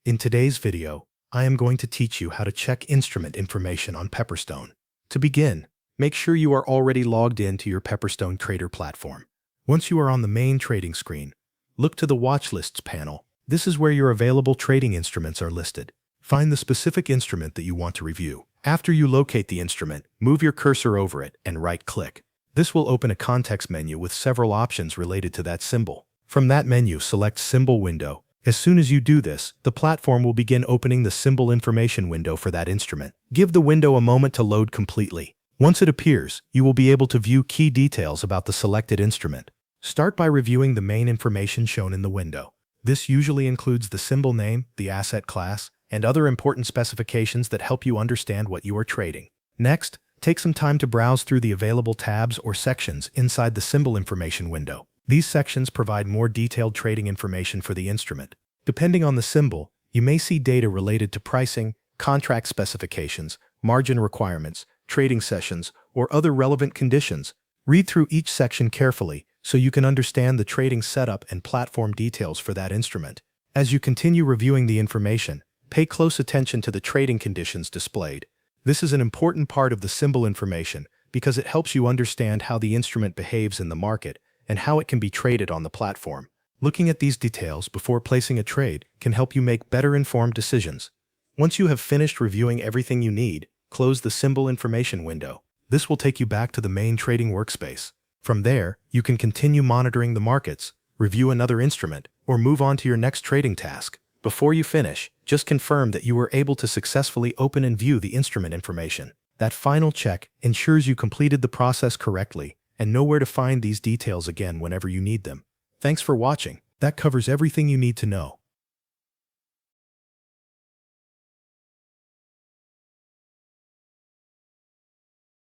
In today's video, I am going to teach you how to check instrument information on Pepperstone. To begin, make sure you are already logged in to your Pepperstone Trader platform. Once you are on the main trading screen, look to the Watch Lists panel. This is where your available trading instruments are listed. Find the specific instrument that you want to review. After you locate the instrument, move your cursor over it and right-click. This will open a context menu with several options related to that symbol. From that menu, select Symbol window. As soon as you do this, the platform will begin opening the symbol information window for that instrument. Give the window a moment to load completely. Once it appears, you will be able to view key details about the selected instrument. Start by reviewing the main information shown in the window. This usually includes the symbol name, the asset class, and other important specifications that help you understand what you are trading. Next, take some time to browse through the available tabs or sections inside the symbol information window. These sections provide more detailed trading information for the instrument. Depending on the symbol, you may see data related to pricing, contract specifications, margin requirements, trading sessions, or other relevant conditions. Read through each section carefully so you can understand the trading setup and platform details for that instrument. As you continue reviewing the information, pay close attention to the trading conditions displayed. This is an important part of the symbol information because it helps you understand how the instrument behaves in the market and how it can be traded on the platform. Looking at these details before placing a trade can help you make better informed decisions. Once you have finished reviewing everything you need, close the symbol information window. This will take you back to the main trading workspace. From there, you can continue monitoring the markets, review another instrument, or move on to your next trading task. Before you finish, just confirm that you were able to successfully open and view the instrument information. That final check ensures you completed the process correctly and know where to find these details again whenever you need them. Thanks for watching. That covers everything you need to know.